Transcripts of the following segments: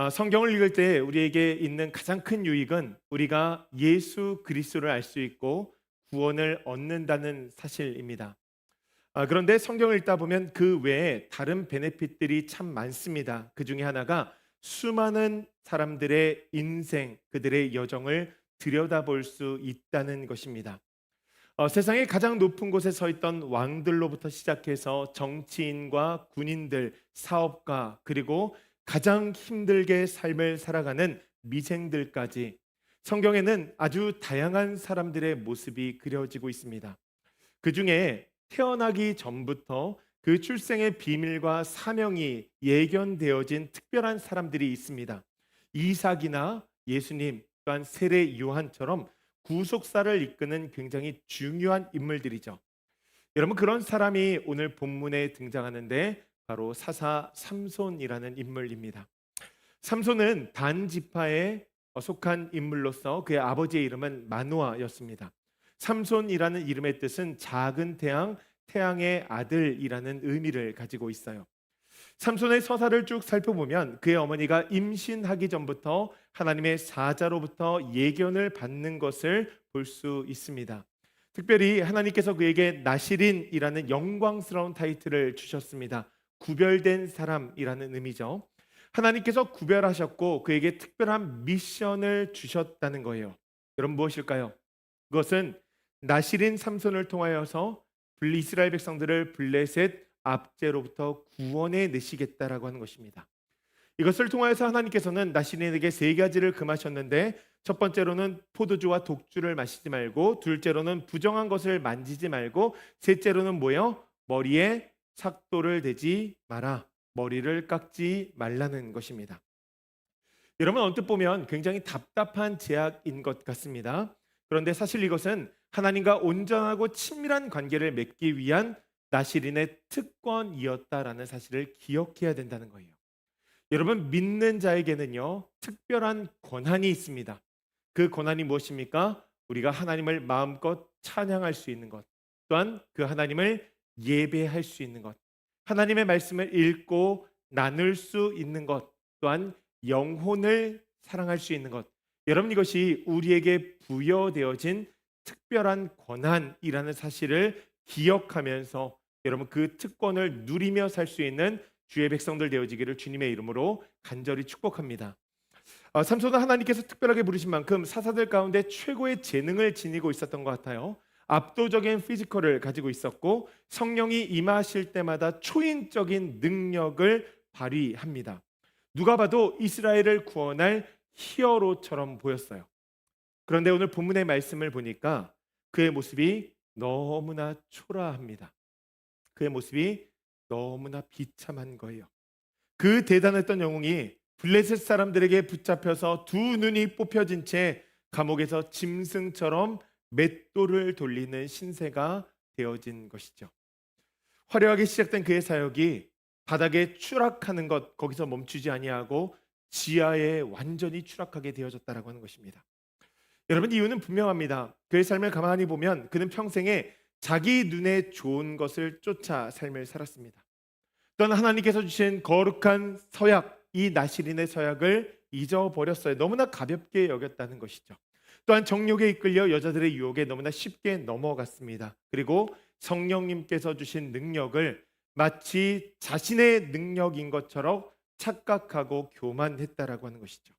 성경을 읽을 때 우리에게 있는 가장 큰 유익은 우리가 예수 그리스도를 알 수 있고 구원을 얻는다는 사실입니다. 그런데 성경을 읽다 보면 그 외에 다른 베네핏들이 참 많습니다. 그 중에 하나가 수많은 사람들의 인생, 그들의 여정을 들여다볼 수 있다는 것입니다. 세상의 가장 높은 곳에 서 있던 왕들로부터 시작해서 정치인과 군인들, 사업가, 그리고 가장 힘들게 삶을 살아가는 미생들까지 성경에는 아주 다양한 사람들의 모습이 그려지고 있습니다. 그 중에 태어나기 전부터 그 출생의 비밀과 사명이 예견되어진 특별한 사람들이 있습니다. 이삭이나 예수님 또한 세례 요한처럼 구속사를 이끄는 굉장히 중요한 인물들이죠. 여러분, 그런 사람이 오늘 본문에 등장하는데 바로 사사 삼손이라는 인물입니다. 삼손은 단 지파에 속한 인물로서 그의 아버지의 이름은 마누아였습니다. 삼손이라는 이름의 뜻은 작은 태양, 태양의 아들이라는 의미를 가지고 있어요. 삼손의 서사를 쭉 살펴보면 그의 어머니가 임신하기 전부터 하나님의 사자로부터 예견을 받는 것을 볼 수 있습니다. 특별히 하나님께서 그에게 나시린이라는 영광스러운 타이틀을 주셨습니다. 구별된 사람이라는 의미죠. 하나님께서 구별하셨고 그에게 특별한 미션을 주셨다는 거예요. 여러분, 무엇일까요? 그것은 나시린 삼손을 통하여서 이스라엘 백성들을 블레셋 압제로부터 구원해 내시겠다라고 하는 것입니다. 이것을 통하여서 하나님께서는 나시린에게 세 가지를 금하셨는데, 첫 번째로는 포도주와 독주를 마시지 말고, 둘째로는 부정한 것을 만지지 말고, 셋째로는 뭐예요? 머리에 삭도를 대지 마라. 머리를 깎지 말라는 것입니다. 여러분, 언뜻 보면 굉장히 답답한 제약인 것 같습니다. 그런데 사실 이것은 하나님과 온전하고 친밀한 관계를 맺기 위한 나시린의 특권이었다라는 사실을 기억해야 된다는 거예요. 여러분, 믿는 자에게는요, 특별한 권한이 있습니다. 그 권한이 무엇입니까? 우리가 하나님을 마음껏 찬양할 수 있는 것, 또한 그 하나님을 예배할 수 있는 것, 하나님의 말씀을 읽고 나눌 수 있는 것, 또한 영혼을 사랑할 수 있는 것. 여러분, 이것이 우리에게 부여되어진 특별한 권한이라는 사실을 기억하면서 여러분, 그 특권을 누리며 살 수 있는 주의 백성들 되어지기를 주님의 이름으로 간절히 축복합니다. 삼손은 하나님께서 특별하게 부르신 만큼 사사들 가운데 최고의 재능을 지니고 있었던 것 같아요. 압도적인 피지컬을 가지고 있었고 성령이 임하실 때마다 초인적인 능력을 발휘합니다. 누가 봐도 이스라엘을 구원할 히어로처럼 보였어요. 그런데 오늘 본문의 말씀을 보니까 그의 모습이 너무나 초라합니다. 그의 모습이 너무나 비참한 거예요. 그 대단했던 영웅이 블레셋 사람들에게 붙잡혀서 두 눈이 뽑혀진 채 감옥에서 짐승처럼 맷돌을 돌리는 신세가 되어진 것이죠. 화려하게 시작된 그의 사역이 바닥에 추락하는 것, 거기서 멈추지 아니하고 지하에 완전히 추락하게 되어졌다라고 하는 것입니다. 여러분, 이유는 분명합니다. 그의 삶을 가만히 보면 그는 평생에 자기 눈에 좋은 것을 쫓아 삶을 살았습니다. 또한 하나님께서 주신 거룩한 서약, 이 나시린의 서약을 잊어버렸어요. 너무나 가볍게 여겼다는 것이죠. 또한 정욕에 이끌려 여자들의 유혹에 너무나 쉽게 넘어갔습니다. 그리고 성령님께서 주신 능력을 마치 자신의 능력인 것처럼 착각하고 교만했다라고 하는 것이죠.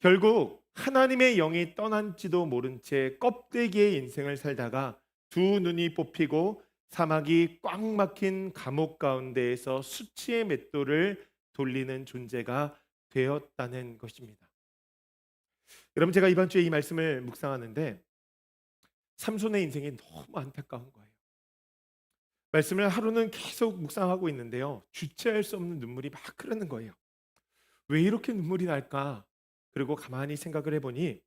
결국 하나님의 영이 떠난지도 모른 채 껍데기의 인생을 살다가 두 눈이 뽑히고 사막이 꽉 막힌 감옥 가운데에서 수치의 맷돌을 돌리는 존재가 되었다는 것입니다. 여러분, 제가 이번 주에 이 말씀을 묵상하는데 삼손의 인생이 너무 안타까운 거예요. 말씀을 하루는 계속 묵상하고 있는데요, 주체할 수 없는 눈물이 막 흐르는 거예요. 왜 이렇게 눈물이 날까? 그리고 가만히 생각을 해보니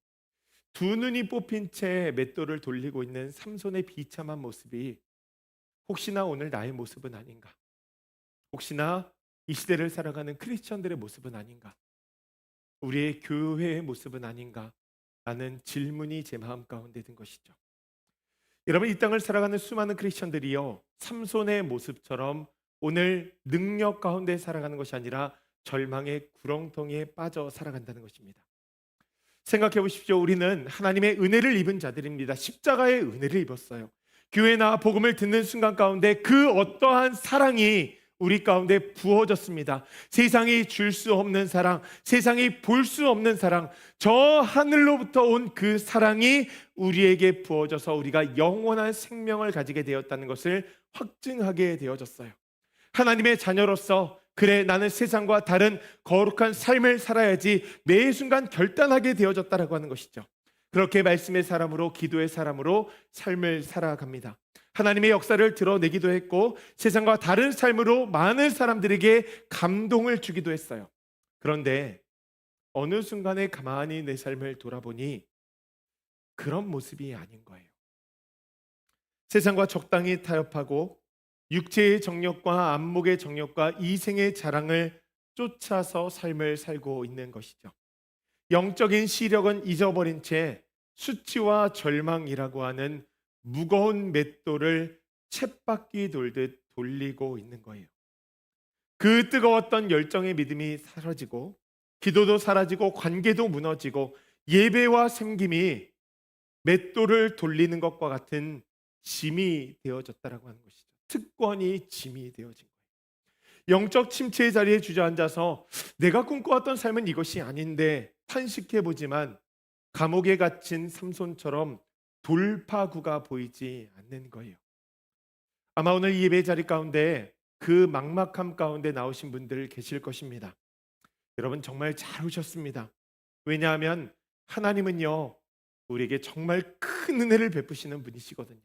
두 눈이 뽑힌 채 맷돌을 돌리고 있는 삼손의 비참한 모습이 혹시나 오늘 나의 모습은 아닌가? 혹시나 이 시대를 살아가는 크리스천들의 모습은 아닌가? 우리의 교회의 모습은 아닌가? 라는 질문이 제 마음 가운데 든 것이죠. 여러분, 이 땅을 살아가는 수많은 크리스천들이요, 삼손의 모습처럼 오늘 능력 가운데 살아가는 것이 아니라 절망의 구렁텅이에 빠져 살아간다는 것입니다. 생각해 보십시오. 우리는 하나님의 은혜를 입은 자들입니다. 십자가의 은혜를 입었어요. 교회 나와 복음을 듣는 순간 가운데 그 어떠한 사랑이 우리 가운데 부어졌습니다. 세상이 줄 수 없는 사랑, 세상이 볼 수 없는 사랑, 저 하늘로부터 온 그 사랑이 우리에게 부어져서 우리가 영원한 생명을 가지게 되었다는 것을 확증하게 되어졌어요. 하나님의 자녀로서 그래 나는 세상과 다른 거룩한 삶을 살아야지 매 순간 결단하게 되어졌다라고 하는 것이죠. 그렇게 말씀의 사람으로, 기도의 사람으로 삶을 살아갑니다. 하나님의 역사를 드러내기도 했고 세상과 다른 삶으로 많은 사람들에게 감동을 주기도 했어요. 그런데 어느 순간에 가만히 내 삶을 돌아보니 그런 모습이 아닌 거예요. 세상과 적당히 타협하고 육체의 정욕과 안목의 정욕과 이생의 자랑을 쫓아서 삶을 살고 있는 것이죠. 영적인 시력은 잊어버린 채 수치와 절망이라고 하는 무거운 맷돌을 쳇바퀴 돌듯 돌리고 있는 거예요. 그 뜨거웠던 열정의 믿음이 사라지고 기도도 사라지고 관계도 무너지고 예배와 섬김이 맷돌을 돌리는 것과 같은 짐이 되어졌다라고 하는 것이죠. 특권이 짐이 되어진 거예요. 영적 침체의 자리에 주저앉아서 내가 꿈꿔왔던 삶은 이것이 아닌데 탄식해보지만 감옥에 갇힌 삼손처럼 돌파구가 보이지 않는 거예요. 아마 오늘 이 예배 자리 가운데 그 막막함 가운데 나오신 분들 계실 것입니다. 여러분 정말 잘 오셨습니다. 왜냐하면 하나님은요 우리에게 정말 큰 은혜를 베푸시는 분이시거든요.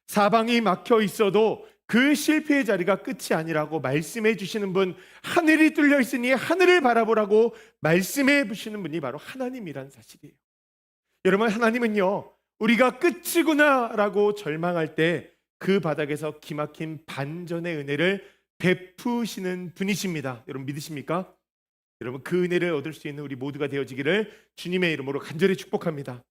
사방이 막혀 있어도 그 실패의 자리가 끝이 아니라고 말씀해 주시는 분, 하늘이 뚫려 있으니 하늘을 바라보라고 말씀해 주시는 분이 바로 하나님이란 사실이에요. 여러분 하나님은요 우리가 끝이구나라고 절망할 때 그 바닥에서 기막힌 반전의 은혜를 베푸시는 분이십니다. 여러분 믿으십니까? 여러분 그 은혜를 얻을 수 있는 우리 모두가 되어지기를 주님의 이름으로 간절히 축복합니다.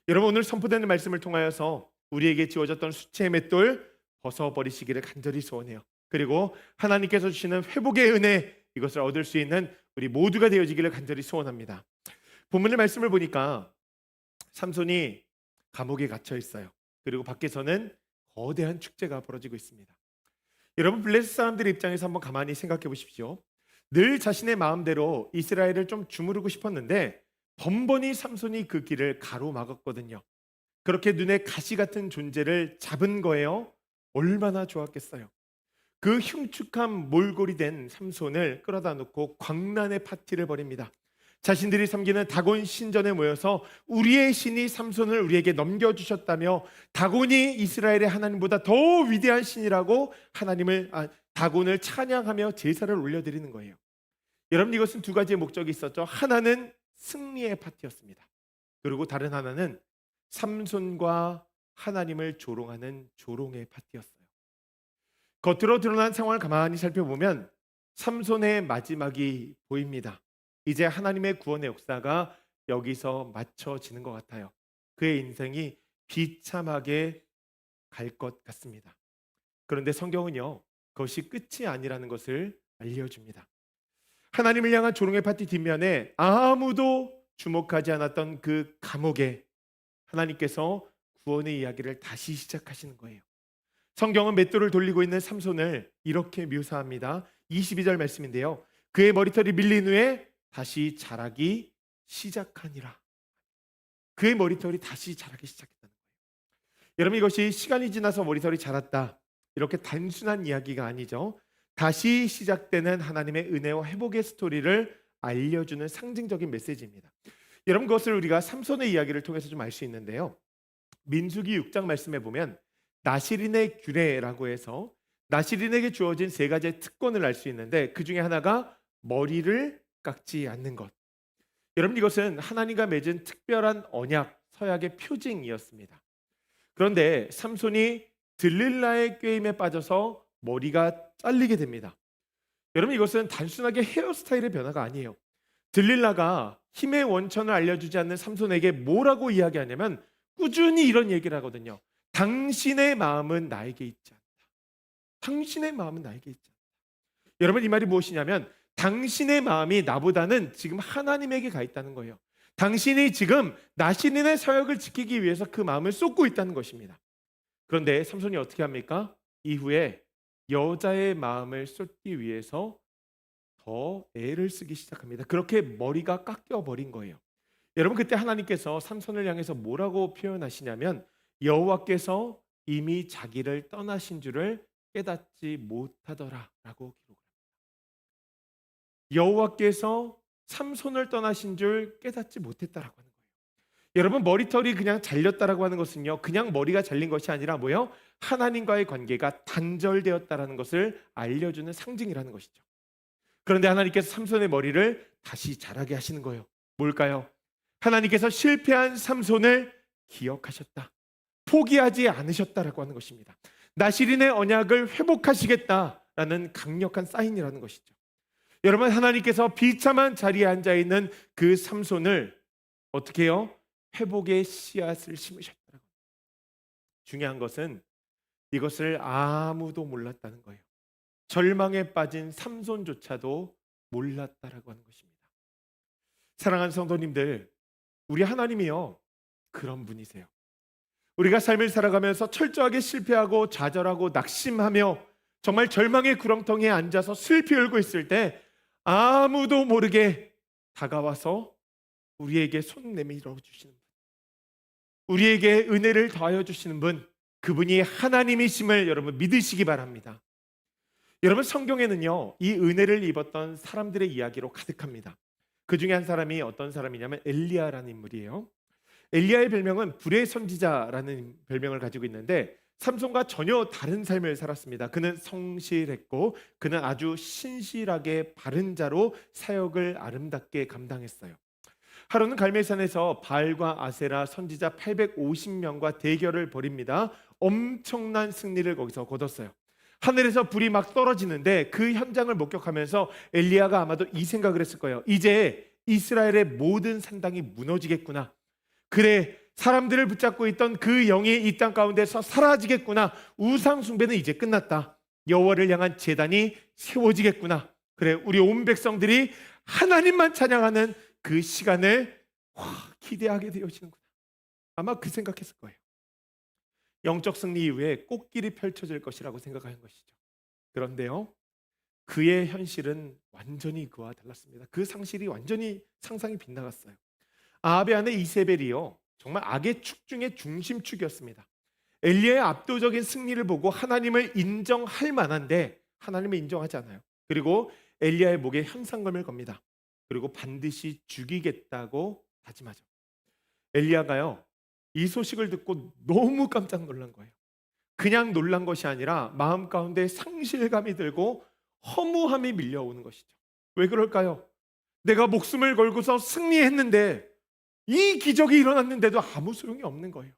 여러분 오늘 선포되는 말씀을 통하여서 우리에게 지워졌던 수치의 맷돌 벗어버리시기를 간절히 소원해요. 그리고 하나님께서 주시는 회복의 은혜 이것을 얻을 수 있는 우리 모두가 되어지기를 간절히 소원합니다. 본문의 말씀을 보니까 삼손이 감옥에 갇혀 있어요. 그리고 밖에서는 거대한 축제가 벌어지고 있습니다. 여러분 블레셋 사람들의 입장에서 한번 가만히 생각해 보십시오. 늘 자신의 마음대로 이스라엘을 좀 주무르고 싶었는데 번번이 삼손이 그 길을 가로막았거든요. 그렇게 눈에 가시 같은 존재를 잡은 거예요. 얼마나 좋았겠어요. 그 흉측한 몰골이 된 삼손을 끌어다 놓고 광란의 파티를 벌입니다. 자신들이 섬기는 다곤 신전에 모여서 우리의 신이 삼손을 우리에게 넘겨주셨다며 다곤이 이스라엘의 하나님보다 더 위대한 신이라고 다곤을 찬양하며 제사를 올려드리는 거예요. 여러분 이것은 두 가지의 목적이 있었죠. 하나는 승리의 파티였습니다. 그리고 다른 하나는 삼손과 하나님을 조롱하는 조롱의 파티였어요. 겉으로 드러난 상황을 가만히 살펴보면 삼손의 마지막이 보입니다. 이제 하나님의 구원의 역사가 여기서 맞춰지는 것 같아요. 그의 인생이 비참하게 갈 것 같습니다. 그런데 성경은요 그것이 끝이 아니라는 것을 알려줍니다. 하나님을 향한 조롱의 파티 뒷면에 아무도 주목하지 않았던 그 감옥에 하나님께서 구원의 이야기를 다시 시작하시는 거예요. 성경은 맷돌을 돌리고 있는 삼손을 이렇게 묘사합니다. 22절 말씀인데요. 그의 머리털이 밀린 후에 다시 자라기 시작하니라. 그의 머리털이 다시 자라기 시작했다는 거예요. 여러분 이것이 시간이 지나서 머리털이 자랐다 이렇게 단순한 이야기가 아니죠. 다시 시작되는 하나님의 은혜와 회복의 스토리를 알려주는 상징적인 메시지입니다. 여러분 그것을 우리가 삼손의 이야기를 통해서 좀 알 수 있는데요. 민수기 6장 말씀에 보면 나시린의 규례라고 해서 나시린에게 주어진 세 가지의 특권을 알 수 있는데 그 중에 하나가 머리를 깎지 않는 것. 여러분 이것은 하나님과 맺은 특별한 언약, 서약의 표징이었습니다. 그런데 삼손이 들릴라의 꾀임에 빠져서 머리가 잘리게 됩니다. 여러분 이것은 단순하게 헤어스타일의 변화가 아니에요. 들릴라가 힘의 원천을 알려주지 않는 삼손에게 뭐라고 이야기하냐면 꾸준히 이런 얘기를 하거든요. 당신의 마음은 나에게 있지 않다. 당신의 마음은 나에게 있지 않다. 여러분 이 말이 무엇이냐면 당신의 마음이 나보다는 지금 하나님에게 가 있다는 거예요. 당신이 지금 나시린의 사역을 지키기 위해서 그 마음을 쏟고 있다는 것입니다. 그런데 삼손이 어떻게 합니까? 이후에 여자의 마음을 쏟기 위해서 더 애를 쓰기 시작합니다. 그렇게 머리가 깎여 버린 거예요. 여러분, 그때 하나님께서 삼손을 향해서 뭐라고 표현하시냐면 여호와께서 이미 자기를 떠나신 줄을 깨닫지 못하더라라고 기록합니다. 여호와께서 삼손을 떠나신 줄 깨닫지 못했다라고 하는 거예요. 여러분, 머리털이 그냥 잘렸다라고 하는 것은요, 그냥 머리가 잘린 것이 아니라 뭐요? 하나님과의 관계가 단절되었다라는 것을 알려주는 상징이라는 것이죠. 그런데 하나님께서 삼손의 머리를 다시 자라게 하시는 거예요. 뭘까요? 하나님께서 실패한 삼손을 기억하셨다. 포기하지 않으셨다라고 하는 것입니다. 나시린의 언약을 회복하시겠다라는 강력한 사인이라는 것이죠. 여러분, 하나님께서 비참한 자리에 앉아 있는 그 삼손을 어떻게 해요? 회복의 씨앗을 심으셨다고. 중요한 것은 이것을 아무도 몰랐다는 거예요. 절망에 빠진 삼손조차도 몰랐다라고 하는 것입니다. 사랑하는 성도님들, 우리 하나님이요, 그런 분이세요. 우리가 삶을 살아가면서 철저하게 실패하고 좌절하고 낙심하며 정말 절망의 구렁텅이에 앉아서 슬피 울고 있을 때 아무도 모르게 다가와서 우리에게 손 내밀어 주시는 분, 우리에게 은혜를 더하여 주시는 분, 그분이 하나님이심을 여러분 믿으시기 바랍니다. 여러분, 성경에는요, 이 은혜를 입었던 사람들의 이야기로 가득합니다. 그 중에 한 사람이 어떤 사람이냐면 엘리야라는 인물이에요. 엘리야의 별명은 불의 선지자라는 별명을 가지고 있는데 삼손과 전혀 다른 삶을 살았습니다. 그는 성실했고 그는 아주 신실하게 바른 자로 사역을 아름답게 감당했어요. 하루는 갈멜산에서 바알과 아세라 선지자 850명과 대결을 벌입니다. 엄청난 승리를 거기서 거뒀어요. 하늘에서 불이 막 떨어지는데 그 현장을 목격하면서 엘리야가 아마도 이 생각을 했을 거예요. 이제 이스라엘의 모든 산당이 무너지겠구나. 그래, 사람들을 붙잡고 있던 그 영이 이 땅 가운데서 사라지겠구나. 우상 숭배는 이제 끝났다. 여호와를 향한 제단이 세워지겠구나. 그래, 우리 온 백성들이 하나님만 찬양하는 그 시간을 기대하게 되어지는구나. 아마 그 생각했을 거예요. 영적 승리 이후에 꽃길이 펼쳐질 것이라고 생각하는 것이죠. 그런데요, 그의 현실은 완전히 그와 달랐습니다. 그 상실이 완전히 상상이 빗나갔어요. 아합의 아내 이세벨이요, 정말 악의 축 중에 중심축이었습니다. 엘리야의 압도적인 승리를 보고 하나님을 인정할 만한데 하나님을 인정하지 않아요. 그리고 엘리야의 목에 현상금을 겁니다. 그리고 반드시 죽이겠다고 다짐하죠. 엘리야가요, 이 소식을 듣고 너무 깜짝 놀란 거예요. 그냥 놀란 것이 아니라 마음 가운데 상실감이 들고 허무함이 밀려오는 것이죠. 왜 그럴까요? 내가 목숨을 걸고서 승리했는데 이 기적이 일어났는데도 아무 소용이 없는 거예요.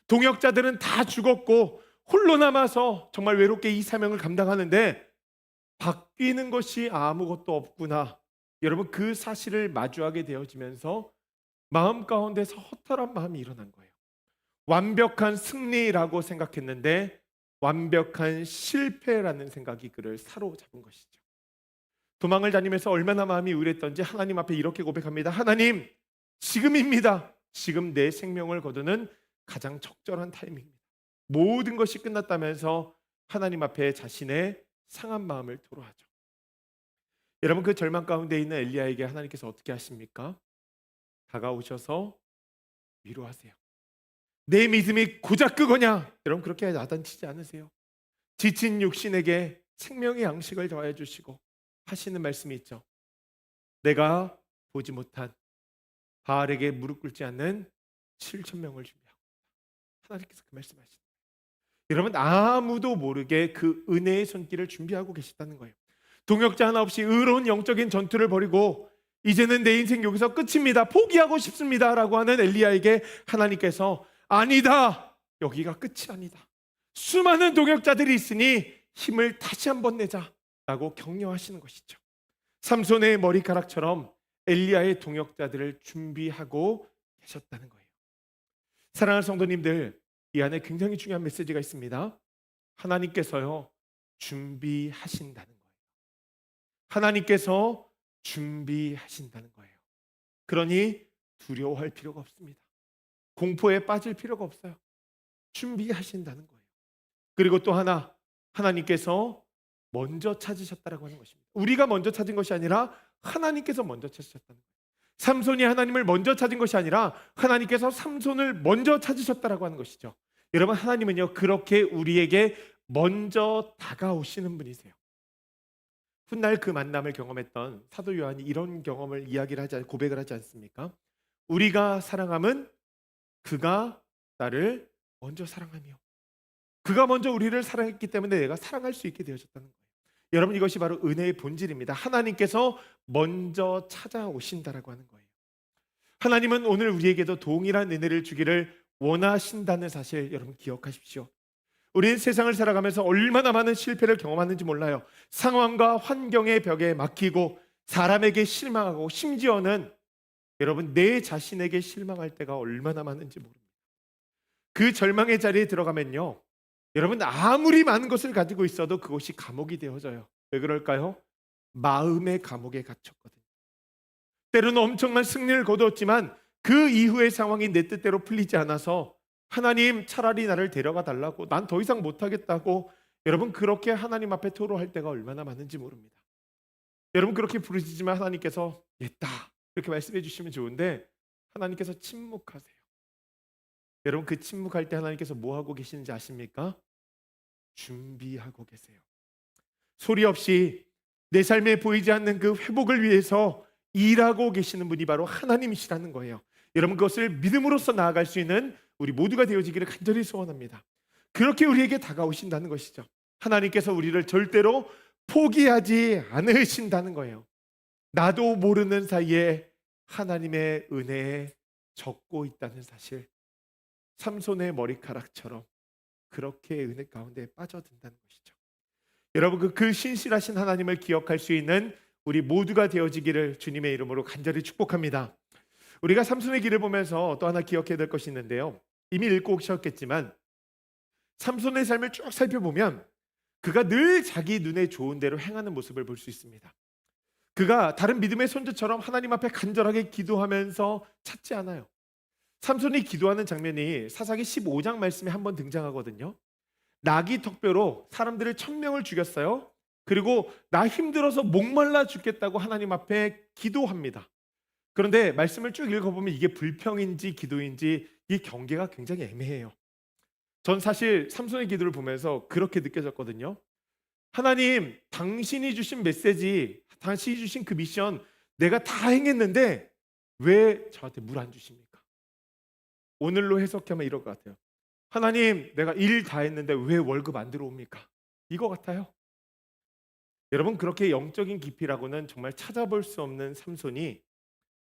동역자들은 다 죽었고 홀로 남아서 정말 외롭게 이 사명을 감당하는데 바뀌는 것이 아무것도 없구나. 여러분, 그 사실을 마주하게 되어지면서 마음 가운데서 허탈한 마음이 일어난 거예요. 완벽한 승리라고 생각했는데 완벽한 실패라는 생각이 그를 사로잡은 것이죠. 도망을 다니면서 얼마나 마음이 우울했던지 하나님 앞에 이렇게 고백합니다. 하나님, 지금입니다. 지금 내 생명을 거두는 가장 적절한 타이밍입니다. 모든 것이 끝났다면서 하나님 앞에 자신의 상한 마음을 토로하죠. 여러분, 그 절망 가운데 있는 엘리야에게 하나님께서 어떻게 하십니까? 다가오셔서 위로하세요. 내 믿음이 고작 그거냐? 여러분, 그렇게 야단치지 않으세요. 지친 육신에게 생명의 양식을 더해 주시고 하시는 말씀이 있죠. 내가 보지 못한 바알에게 무릎 꿇지 않는 7,000명을 준비하고 하나님께서 그 말씀하시는 거예요. 여러분, 아무도 모르게 그 은혜의 손길을 준비하고 계시다는 거예요. 동역자 하나 없이 의로운 영적인 전투를 벌이고 이제는 내 인생 여기서 끝입니다. 포기하고 싶습니다. 라고 하는 엘리야에게 하나님께서 아니다. 여기가 끝이 아니다. 수많은 동역자들이 있으니 힘을 다시 한번 내자. 라고 격려하시는 것이죠. 삼손의 머리카락처럼 엘리야의 동역자들을 준비하고 계셨다는 거예요. 사랑하는 성도님들, 이 안에 굉장히 중요한 메시지가 있습니다. 하나님께서요, 준비하신다는 거예요. 하나님께서 준비하신다는 거예요. 그러니 두려워할 필요가 없습니다. 공포에 빠질 필요가 없어요. 준비하신다는 거예요. 그리고 또 하나, 하나님께서 먼저 찾으셨다라고 하는 것입니다. 우리가 먼저 찾은 것이 아니라 하나님께서 먼저 찾으셨다는 거예요. 삼손이 하나님을 먼저 찾은 것이 아니라 하나님께서 삼손을 먼저 찾으셨다라고 하는 것이죠. 여러분, 하나님은요 그렇게 우리에게 먼저 다가오시는 분이세요. 훗날 그 만남을 경험했던 사도 요한이 이런 경험을 고백을 하지 않습니까? 우리가 사랑함은 그가 나를 먼저 사랑하며, 그가 먼저 우리를 사랑했기 때문에 내가 사랑할 수 있게 되어졌다는 거예요. 여러분, 이것이 바로 은혜의 본질입니다. 하나님께서 먼저 찾아오신다라고 하는 거예요. 하나님은 오늘 우리에게도 동일한 은혜를 주기를 원하신다는 사실 여러분 기억하십시오. 우리는 세상을 살아가면서 얼마나 많은 실패를 경험하는지 몰라요. 상황과 환경의 벽에 막히고 사람에게 실망하고 심지어는 여러분 내 자신에게 실망할 때가 얼마나 많은지 모릅니다. 그 절망의 자리에 들어가면요, 여러분 아무리 많은 것을 가지고 있어도 그것이 감옥이 되어져요. 왜 그럴까요? 마음의 감옥에 갇혔거든요. 때로는 엄청난 승리를 거두었지만 그 이후의 상황이 내 뜻대로 풀리지 않아서 하나님 차라리 나를 데려가 달라고, 난 더 이상 못하겠다고 여러분 그렇게 하나님 앞에 토로할 때가 얼마나 많은지 모릅니다. 여러분 그렇게 부르시지만 하나님께서 됐다 이렇게 말씀해 주시면 좋은데 하나님께서 침묵하세요. 여러분 그 침묵할 때 하나님께서 뭐 하고 계시는지 아십니까? 준비하고 계세요. 소리 없이 내 삶에 보이지 않는 그 회복을 위해서 일하고 계시는 분이 바로 하나님이시라는 거예요. 여러분 그것을 믿음으로써 나아갈 수 있는 우리 모두가 되어지기를 간절히 소원합니다. 그렇게 우리에게 다가오신다는 것이죠. 하나님께서 우리를 절대로 포기하지 않으신다는 거예요. 나도 모르는 사이에 하나님의 은혜에 젖고 있다는 사실, 삼손의 머리카락처럼 그렇게 은혜 가운데 빠져든다는 것이죠. 여러분 그 신실하신 하나님을 기억할 수 있는 우리 모두가 되어지기를 주님의 이름으로 간절히 축복합니다. 우리가 삼손의 길을 보면서 또 하나 기억해야 될 것이 있는데요, 이미 읽고 오셨겠지만 삼손의 삶을 쭉 살펴보면 그가 늘 자기 눈에 좋은 대로 행하는 모습을 볼 수 있습니다. 그가 다른 믿음의 선조처럼 하나님 앞에 간절하게 기도하면서 찾지 않아요. 삼손이 기도하는 장면이 사사기 15장 말씀에 한번 등장하거든요. 나귀 턱뼈로 사람들을 1000명을 죽였어요. 그리고 나 힘들어서 목말라 죽겠다고 하나님 앞에 기도합니다. 그런데 말씀을 쭉 읽어보면 이게 불평인지 기도인지 이 경계가 굉장히 애매해요. 전 사실 삼손의 기도를 보면서 그렇게 느껴졌거든요. 하나님, 당신이 주신 메시지, 당신이 주신 그 미션 내가 다 행했는데 왜 저한테 물 안 주십니까? 오늘로 해석하면 이럴 것 같아요. 하나님, 내가 일 다 했는데 왜 월급 안 들어옵니까? 이거 같아요. 여러분 그렇게 영적인 깊이라고는 정말 찾아볼 수 없는 삼손이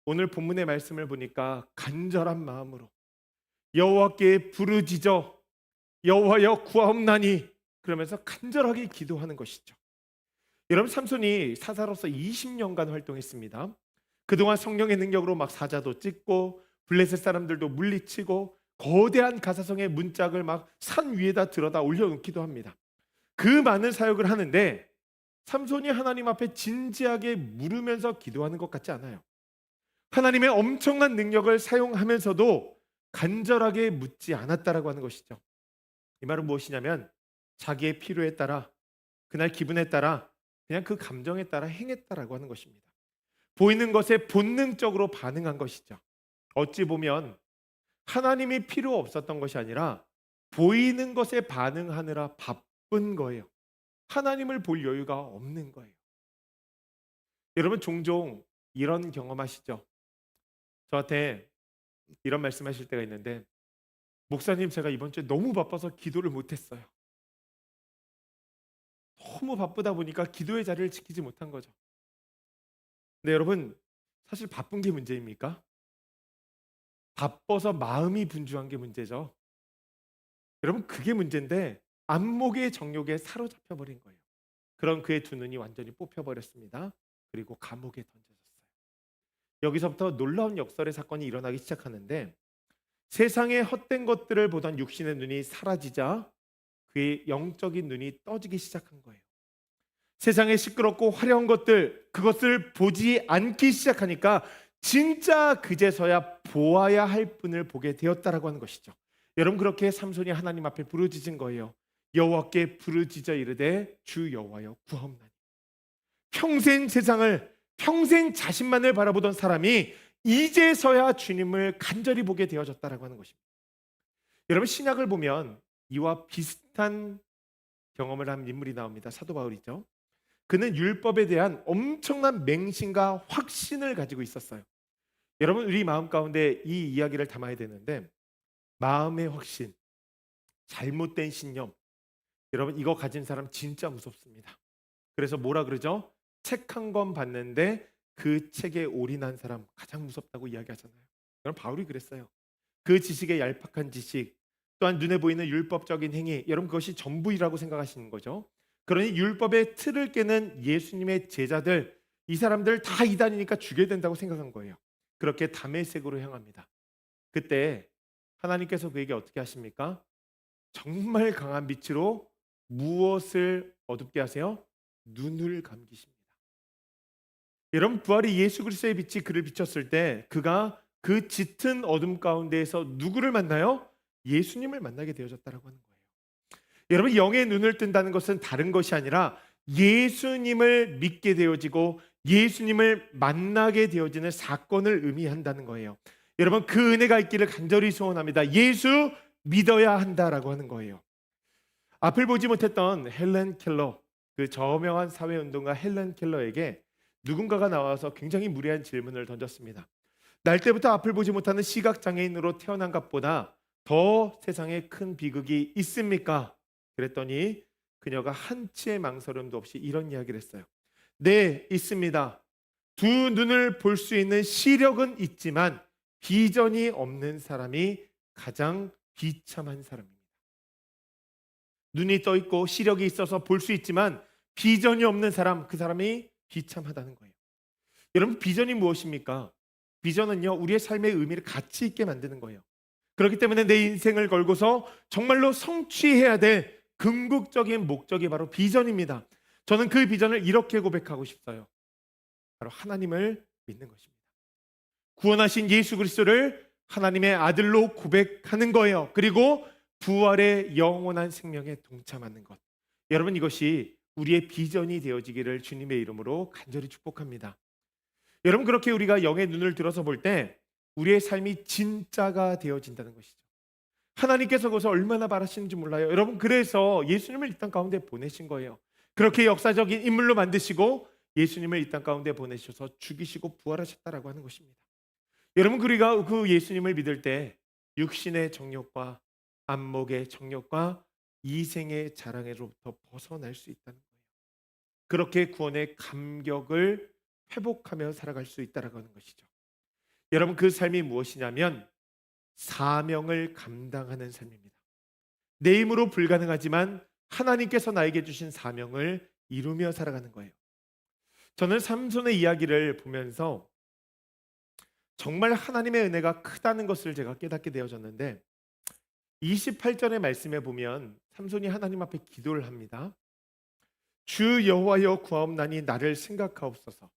오늘 본문의 말씀을 보니까 간절한 마음으로 여호와께 부르짖어 여호와여 구하옵나니 그러면서 간절하게 기도하는 것이죠. 여러분 삼손이 사사로서 20년간 활동했습니다. 그동안 성령의 능력으로 막 사자도 찍고 블레셋 사람들도 물리치고 거대한 가사성의 문짝을 막 산 위에다 들어다 올려놓기도 합니다. 그 많은 사역을 하는데 삼손이 하나님 앞에 진지하게 물으면서 기도하는 것 같지 않아요. 하나님의 엄청난 능력을 사용하면서도 간절하게 묻지 않았다라고 하는 것이죠. 이 말은 무엇이냐면 자기의 필요에 따라, 그날 기분에 따라, 그냥 그 감정에 따라 행했다라고 하는 것입니다. 보이는 것에 본능적으로 반응한 것이죠. 어찌 보면 하나님이 필요 없었던 것이 아니라 보이는 것에 반응하느라 바쁜 거예요. 하나님을 볼 여유가 없는 거예요. 여러분 종종 이런 경험하시죠? 저한테 이런 말씀하실 때가 있는데, 목사님 제가 이번 주에 너무 바빠서 기도를 못했어요. 너무 바쁘다 보니까 기도의 자리를 지키지 못한 거죠. 근데 여러분 사실 바쁜 게 문제입니까? 바빠서 마음이 분주한 게 문제죠. 여러분 그게 문제인데 안목의 정욕에 사로잡혀 버린 거예요. 그런 그의 두 눈이 완전히 뽑혀 버렸습니다. 그리고 감옥에 던져졌어요. 여기서부터 놀라운 역설의 사건이 일어나기 시작하는데, 세상의 헛된 것들을 보던 육신의 눈이 사라지자 그의 영적인 눈이 떠지기 시작한 거예요. 세상에 시끄럽고 화려한 것들, 그것을 보지 않기 시작하니까 진짜 그제서야 보아야 할 분을 보게 되었다라고 하는 것이죠. 여러분, 그렇게 삼손이 하나님 앞에 부르짖은 거예요. 여호와께 부르짖어 이르되 주 여호와여 구하옵나니. 평생 세상을, 평생 자신만을 바라보던 사람이 이제서야 주님을 간절히 보게 되어졌다라고 하는 것입니다. 여러분, 신약을 보면 이와 비슷한 경험을 한 인물이 나옵니다. 사도 바울이죠. 그는 율법에 대한 엄청난 맹신과 확신을 가지고 있었어요. 여러분, 우리 마음 가운데 이 이야기를 담아야 되는데, 마음의 확신, 잘못된 신념, 여러분 이거 가진 사람 진짜 무섭습니다. 그래서 뭐라 그러죠? 책 한 권 봤는데 그 책에 올인한 사람 가장 무섭다고 이야기하잖아요. 여러분, 바울이 그랬어요. 그 지식의 얄팍한 지식, 또한 눈에 보이는 율법적인 행위, 여러분 그것이 전부이라고 생각하시는 거죠. 그러니 율법의 틀을 깨는 예수님의 제자들, 이 사람들 다 이단이니까 죽여야 된다고 생각한 거예요. 그렇게 다메섹으로 향합니다. 그때 하나님께서 그에게 어떻게 하십니까? 정말 강한 빛으로 무엇을 어둡게 하세요? 눈을 감기십니다. 여러분, 부활의 예수 그리스도의 빛이 그를 비췄을 때 그가 그 짙은 어둠 가운데에서 누구를 만나요? 예수님을 만나게 되어졌다라고 하는 거예요. 여러분, 영의 눈을 뜬다는 것은 다른 것이 아니라 예수님을 믿게 되어지고 예수님을 만나게 되어지는 사건을 의미한다는 거예요. 여러분, 그 은혜가 있기를 간절히 소원합니다. 예수 믿어야 한다라고 하는 거예요. 앞을 보지 못했던 헬렌 켈러, 그 저명한 사회운동가 헬렌 켈러에게 누군가가 나와서 굉장히 무례한 질문을 던졌습니다. 날 때부터 앞을 보지 못하는 시각장애인으로 태어난 것보다 더 세상에 큰 비극이 있습니까? 그랬더니 그녀가 한치의 망설임도 없이 이런 이야기를 했어요. 네, 있습니다. 두 눈을 볼 수 있는 시력은 있지만 비전이 없는 사람이 가장 비참한 사람입니다. 눈이 떠 있고 시력이 있어서 볼 수 있지만 비전이 없는 사람, 그 사람이 비참하다는 거예요. 여러분, 비전이 무엇입니까? 비전은요, 우리의 삶의 의미를 가치 있게 만드는 거예요. 그렇기 때문에 내 인생을 걸고서 정말로 성취해야 될 궁극적인 목적이 바로 비전입니다. 저는 그 비전을 이렇게 고백하고 싶어요. 바로 하나님을 믿는 것입니다. 구원하신 예수 그리스도를 하나님의 아들로 고백하는 거예요. 그리고 부활의 영원한 생명에 동참하는 것. 여러분, 이것이 우리의 비전이 되어지기를 주님의 이름으로 간절히 축복합니다. 여러분, 그렇게 우리가 영의 눈을 들어서 볼 때 우리의 삶이 진짜가 되어진다는 것이죠. 하나님께서 그것을 얼마나 바라시는지 몰라요. 여러분, 그래서 예수님을 이 땅 가운데 보내신 거예요. 그렇게 역사적인 인물로 만드시고 예수님을 이 땅 가운데 보내셔서 죽이시고 부활하셨다라고 하는 것입니다. 여러분, 우리가 그 예수님을 믿을 때 육신의 정욕과 안목의 정욕과 이생의 자랑으로부터 벗어날 수 있다는 거예요. 그렇게 구원의 감격을 회복하며 살아갈 수 있다라고 하는 것이죠. 여러분, 그 삶이 무엇이냐면 사명을 감당하는 삶입니다. 내 힘으로 불가능하지만 하나님께서 나에게 주신 사명을 이루며 살아가는 거예요. 저는 삼손의 이야기를 보면서 정말 하나님의 은혜가 크다는 것을 제가 깨닫게 되어졌는데, 28절의 말씀에 보면 삼손이 하나님 앞에 기도를 합니다. 주 여호와여 구하옵나니 나를 생각하옵소서.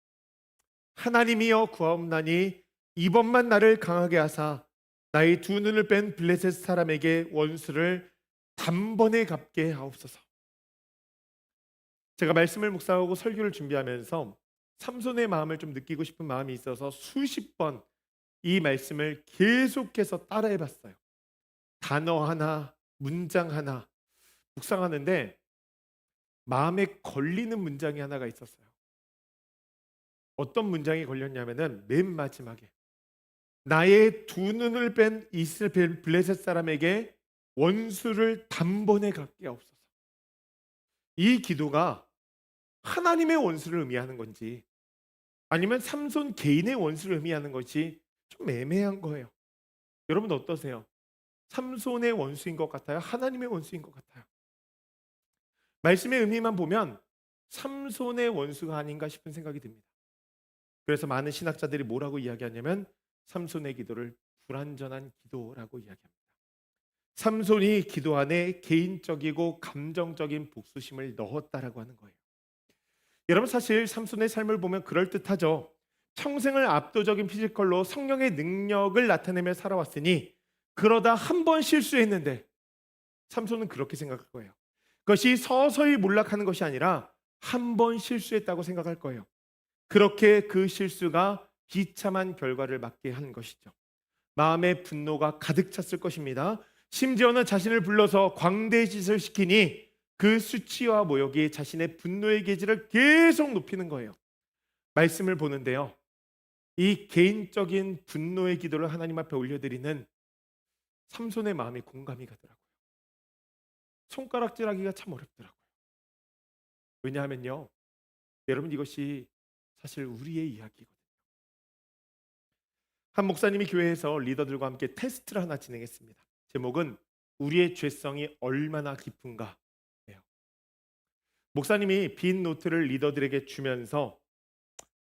하나님이여 구하옵나니 이번만 나를 강하게 하사 나의 두 눈을 뺀 블레셋 사람에게 원수를 단번에 갚게 하옵소서. 제가 말씀을 묵상하고 설교를 준비하면서 삼손의 마음을 좀 느끼고 싶은 마음이 있어서 수십 번 이 말씀을 계속해서 따라해 봤어요. 단어 하나, 문장 하나 묵상하는데 마음에 걸리는 문장이 하나가 있었어요. 어떤 문장이 걸렸냐면은 맨 마지막에 나의 두 눈을 뺀 이스라엘 블레셋 사람에게 원수를 단번에 갚게 하옵소서. 이 기도가 하나님의 원수를 의미하는 건지 아니면 삼손 개인의 원수를 의미하는 것이 좀 애매한 거예요. 여러분 어떠세요? 삼손의 원수인 것 같아요? 하나님의 원수인 것 같아요? 말씀의 의미만 보면 삼손의 원수가 아닌가 싶은 생각이 듭니다. 그래서 많은 신학자들이 뭐라고 이야기하냐면 삼손의 기도를 불완전한 기도라고 이야기합니다. 삼손이 기도 안에 개인적이고 감정적인 복수심을 넣었다라고 하는 거예요. 여러분 사실 삼손의 삶을 보면 그럴듯하죠. 평생을 압도적인 피지컬로 성령의 능력을 나타내며 살아왔으니 그러다 한 번 실수했는데 삼손은 그렇게 생각할 거예요. 그것이 서서히 몰락하는 것이 아니라 한 번 실수했다고 생각할 거예요. 그렇게 그 실수가 비참한 결과를 맞게 한 것이죠. 마음의 분노가 가득 찼을 것입니다. 심지어는 자신을 불러서 광대짓을 시키니 그 수치와 모욕이 자신의 분노의 계지를 계속 높이는 거예요. 말씀을 보는데요, 이 개인적인 분노의 기도를 하나님 앞에 올려드리는 삼손의 마음이 공감이 가더라고요. 손가락질하기가 참 어렵더라고요. 왜냐하면요, 여러분 이것이 사실 우리의 이야기거든요. 한 목사님이 교회에서 리더들과 함께 테스트를 하나 진행했습니다. 제목은 우리의 죄성이 얼마나 깊은가. 목사님이 빈 노트를 리더들에게 주면서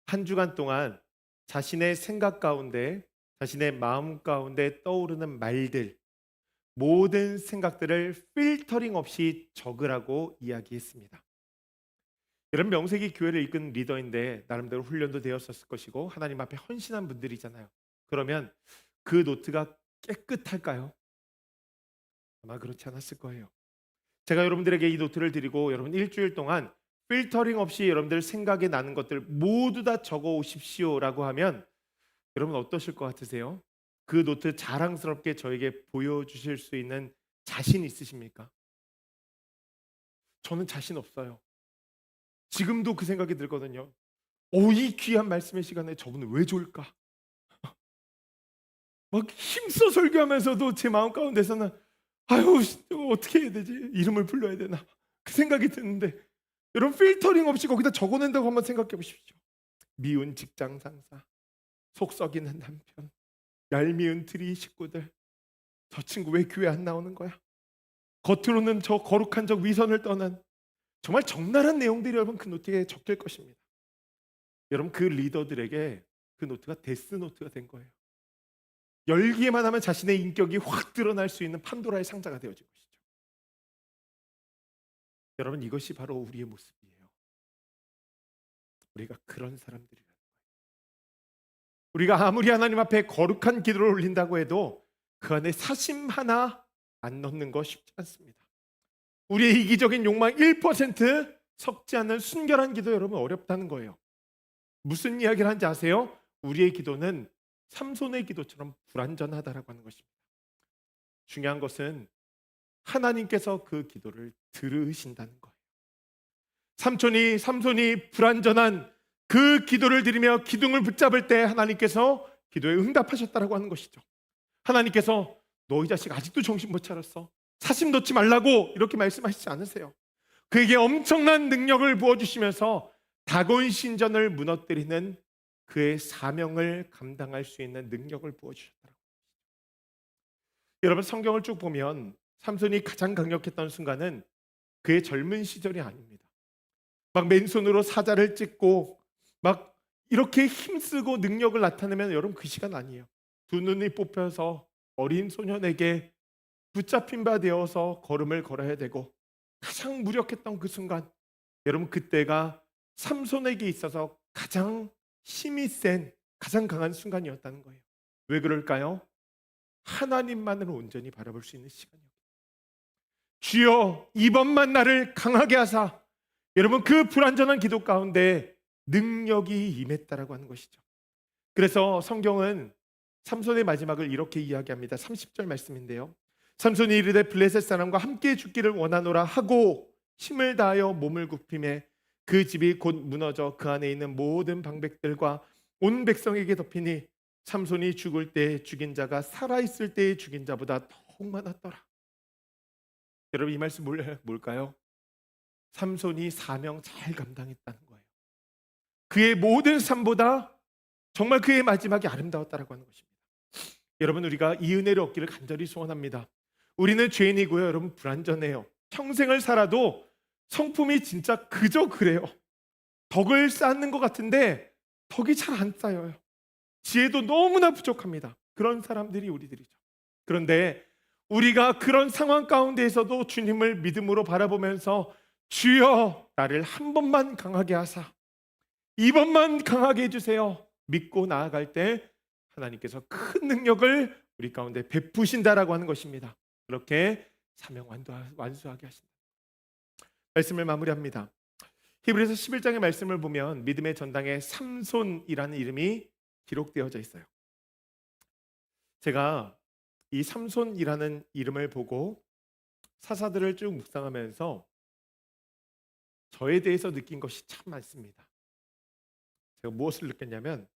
한 주간 동안 자신의 생각 가운데, 자신의 마음 가운데 떠오르는 말들, 모든 생각들을 필터링 없이 적으라고 이야기했습니다. 여러분 명색이 교회를 이끈 리더인데 나름대로 훈련도 되었었을 것이고 하나님 앞에 헌신한 분들이잖아요. 그러면 그 노트가 깨끗할까요? 아마 그렇지 않았을 거예요. 제가 여러분들에게 이 노트를 드리고 여러분 일주일 동안 필터링 없이 여러분들 생각에 나는 것들 모두 다 적어 오십시오라고 하면 여러분 어떠실 것 같으세요? 그 노트 자랑스럽게 저에게 보여주실 수 있는 자신 있으십니까? 저는 자신 없어요. 지금도 그 생각이 들거든요. 이 귀한 말씀의 시간에 저분은 왜 좋을까? 막 힘써 설교하면서도 제 마음 가운데서는 아유 어떻게 해야 되지? 이름을 불러야 되나? 그 생각이 드는데 여러분 필터링 없이 거기다 적어낸다고 한번 생각해 보십시오. 미운 직장 상사, 속 썩이는 남편, 얄미운 트리 식구들, 저 친구 왜 교회 안 나오는 거야? 겉으로는 저 거룩한 적 위선을 떠난 정말 적나라한 내용들이 여러분 그 노트에 적힐 것입니다. 여러분 그 리더들에게 그 노트가 데스노트가 된 거예요. 열기에만 하면 자신의 인격이 확 드러날 수 있는 판도라의 상자가 되어진 것이죠. 여러분 이것이 바로 우리의 모습이에요. 우리가 그런 사람들이라는 거예요. 우리가 아무리 하나님 앞에 거룩한 기도를 올린다고 해도 그 안에 사심 하나 안 넣는 거 쉽지 않습니다. 우리의 이기적인 욕망 1% 섞지 않는 순결한 기도 여러분 어렵다는 거예요. 무슨 이야기를 하는지 아세요? 우리의 기도는 삼손의 기도처럼 불완전하다라고 하는 것입니다. 중요한 것은 하나님께서 그 기도를 들으신다는 거예요. 삼손이 불완전한 그 기도를 드리며 기둥을 붙잡을 때 하나님께서 기도에 응답하셨다라고 하는 것이죠. 하나님께서 너 이 자식 아직도 정신 못 차렸어. 사심 넣지 말라고 이렇게 말씀하시지 않으세요. 그에게 엄청난 능력을 부어주시면서 다곤 신전을 무너뜨리는 그의 사명을 감당할 수 있는 능력을 부어주셨다고. 여러분 성경을 쭉 보면 삼손이 가장 강력했던 순간은 그의 젊은 시절이 아닙니다. 막 맨손으로 사자를 찢고 막 이렇게 힘쓰고 능력을 나타내면 여러분 그 시간 아니에요. 두 눈이 뽑혀서 어린 소년에게 붙잡힌 바 되어서 걸음을 걸어야 되고 가장 무력했던 그 순간, 여러분 그때가 삼손에게 있어서 가장 힘이 센 가장 강한 순간이었다는 거예요. 왜 그럴까요? 하나님만을 온전히 바라볼 수 있는 시간이었어요. 주여 이번만 나를 강하게 하사. 여러분 그 불완전한 기도 가운데 능력이 임했다라고 하는 것이죠. 그래서 성경은 삼손의 마지막을 이렇게 이야기합니다. 30절 말씀인데요. 삼손이 이르되 블레셋 사람과 함께 죽기를 원하노라 하고 힘을 다하여 몸을 굽히매 그 집이 곧 무너져 그 안에 있는 모든 방백들과 온 백성에게 덮이니 삼손이 죽을 때 죽인 자가 살아있을 때의 죽인 자보다 더욱 많았더라. 여러분 이 말씀 뭘까요? 삼손이 사명 잘 감당했다는 거예요. 그의 모든 삶보다 정말 그의 마지막이 아름다웠다라고 하는 것입니다. 여러분 우리가 이 은혜를 얻기를 간절히 소원합니다. 우리는 죄인이고요. 여러분 불완전해요. 평생을 살아도 성품이 진짜 그저 그래요. 덕을 쌓는 것 같은데 덕이 잘 안 쌓여요. 지혜도 너무나 부족합니다. 그런 사람들이 우리들이죠. 그런데 우리가 그런 상황 가운데에서도 주님을 믿음으로 바라보면서 주여 나를 한 번만 강하게 하사 이번만 강하게 해주세요. 믿고 나아갈 때 하나님께서 큰 능력을 우리 가운데 베푸신다라고 하는 것입니다. 그렇게 사명 완수하게 하신다. 말씀을 마무리합니다. 히브리서 11장의 말씀을 보면 믿음의 전당에 삼손이라는 이름이 기록되어져 있어요. 제가 이 삼손이라는 이름을 보고 사사들을 쭉 묵상하면서 저에 대해서 느낀 것이 참 많습니다. 제가 무엇을 느꼈냐면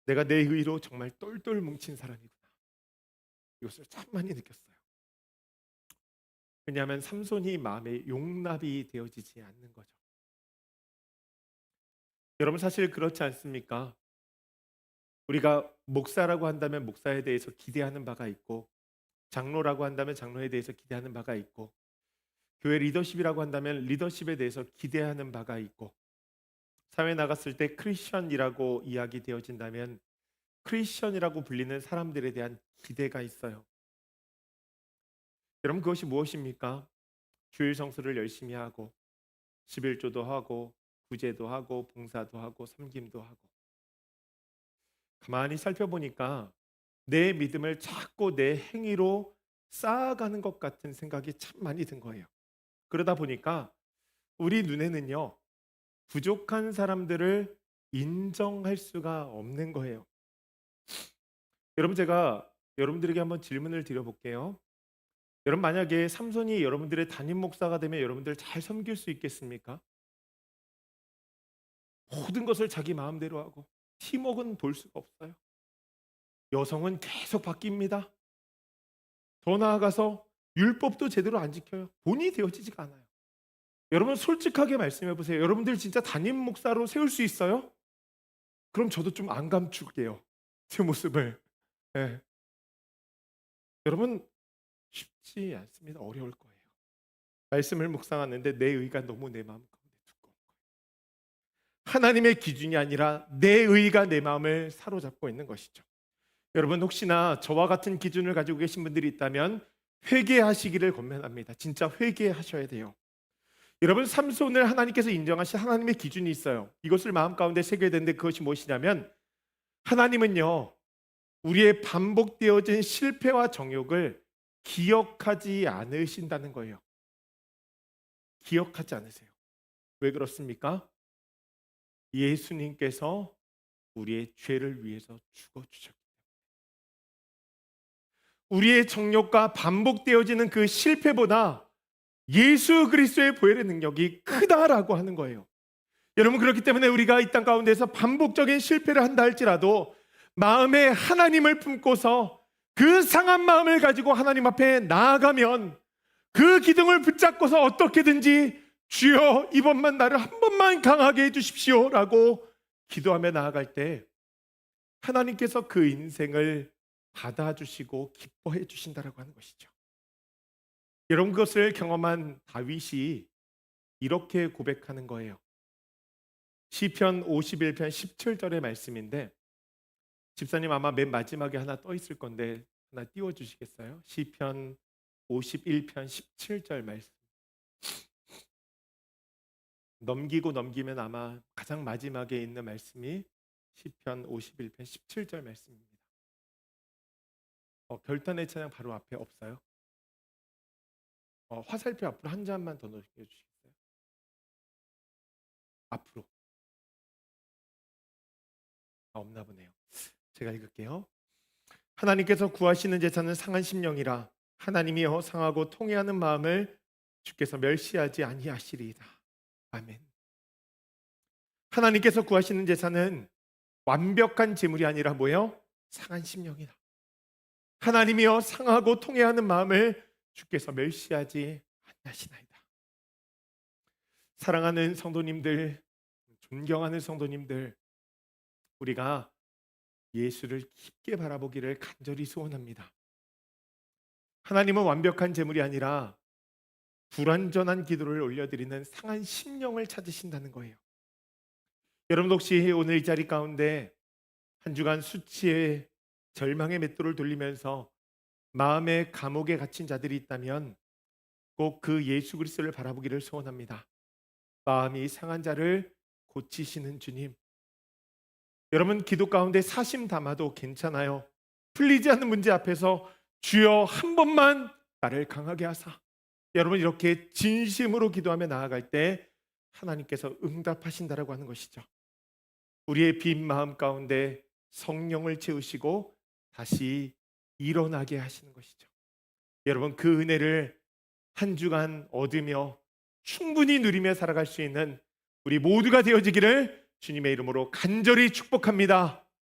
내가 내 의로 정말 똘똘 뭉친 사람이구나. 이것을 참 많이 느꼈어요. 왜냐하면 삼손이 마음에 용납이 되어지지 않는 거죠. 여러분 사실 그렇지 않습니까? 우리가 목사라고 한다면 목사에 대해서 기대하는 바가 있고 장로라고 한다면 장로에 대해서 기대하는 바가 있고 교회 리더십이라고 한다면 리더십에 대해서 기대하는 바가 있고 사회에 나갔을 때 크리스천이라고 이야기 되어진다면 크리스천이라고 불리는 사람들에 대한 기대가 있어요. 여러분 그것이 무엇입니까? 주일 성수를 열심히 하고 11조도 하고 구제도 하고 봉사도 하고 섬김도 하고 가만히 살펴보니까 내 믿음을 자꾸 내 행위로 쌓아가는 것 같은 생각이 참 많이 든 거예요. 그러다 보니까 우리 눈에는요 부족한 사람들을 인정할 수가 없는 거예요. 여러분 제가 여러분들에게 한번 질문을 드려볼게요. 여러분 만약에 삼손이 여러분들의 담임 목사가 되면 여러분들 잘 섬길 수 있겠습니까? 모든 것을 자기 마음대로 하고 팀워크는 볼 수가 없어요. 여성은 계속 바뀝니다. 더 나아가서 율법도 제대로 안 지켜요. 본이 되어지지가 않아요. 여러분 솔직하게 말씀해 보세요. 여러분들 진짜 담임 목사로 세울 수 있어요? 그럼 저도 좀 안 감출게요. 제 모습을. 네. 여러분 쉽지 않습니다. 어려울 거예요. 말씀을 묵상하는데 내 의가 너무 내 마음 가운데 두꺼운 거예요. 하나님의 기준이 아니라 내 의가 내 마음을 사로잡고 있는 것이죠. 여러분 혹시나 저와 같은 기준을 가지고 계신 분들이 있다면 회개하시기를 권면합니다. 진짜 회개하셔야 돼요. 여러분 삼손을 하나님께서 인정하신 하나님의 기준이 있어요. 이것을 마음 가운데 새겨야 되는데 그것이 무엇이냐면 하나님은요 우리의 반복되어진 실패와 정욕을 기억하지 않으신다는 거예요. 기억하지 않으세요. 왜 그렇습니까? 예수님께서 우리의 죄를 위해서 죽어주셨기 때문에 우리의 정욕과 반복되어지는 그 실패보다 예수 그리스도의 보혈의 능력이 크다라고 하는 거예요. 여러분 그렇기 때문에 우리가 이 땅 가운데서 반복적인 실패를 한다 할지라도 마음에 하나님을 품고서 그 상한 마음을 가지고 하나님 앞에 나아가면 그 기둥을 붙잡고서 어떻게든지 주여 이번만 나를 한 번만 강하게 해주십시오 라고 기도하며 나아갈 때 하나님께서 그 인생을 받아주시고 기뻐해 주신다라고 하는 것이죠. 여러분 그것을 경험한 다윗이 이렇게 고백하는 거예요. 시편 51편 17절의 말씀인데 집사님 아마 맨 마지막에 하나 떠 있을 건데 하나 띄워 주시겠어요? 시편 51편 17절 말씀. 넘기고 넘기면 아마 가장 마지막에 있는 말씀이 시편 51편 17절 말씀입니다. 결단의 찬양 바로 앞에 없어요? 화살표 앞으로 한 잔만 더 넣어주시겠어요? 앞으로. 없나 보네요. 제가 읽을게요. 하나님께서 구하시는 제사는 상한 심령이라 하나님이여 상하고 통회하는 마음을 주께서 멸시하지 아니하시리이다. 아멘. 하나님께서 구하시는 제사는 완벽한 제물이 아니라 뭐예요? 상한 심령이다. 하나님이여 상하고 통회하는 마음을 주께서 멸시하지 아니하시나이다. 사랑하는 성도님들, 존경하는 성도님들, 우리가 예수를 깊게 바라보기를 간절히 소원합니다. 하나님은 완벽한 제물이 아니라 불완전한 기도를 올려드리는 상한 심령을 찾으신다는 거예요. 여러분 혹시 오늘 이 자리 가운데 한 주간 수치의 절망의 맷돌을 돌리면서 마음의 감옥에 갇힌 자들이 있다면 꼭 그 예수 그리스도를 바라보기를 소원합니다. 마음이 상한 자를 고치시는 주님. 여러분 기도 가운데 사심 담아도 괜찮아요. 풀리지 않는 문제 앞에서 주여 한 번만 나를 강하게 하사. 여러분 이렇게 진심으로 기도하며 나아갈 때 하나님께서 응답하신다라고 하는 것이죠. 우리의 빈 마음 가운데 성령을 채우시고 다시 일어나게 하시는 것이죠. 여러분 그 은혜를 한 주간 얻으며 충분히 누리며 살아갈 수 있는 우리 모두가 되어지기를 주님의 이름으로 간절히 축복합니다.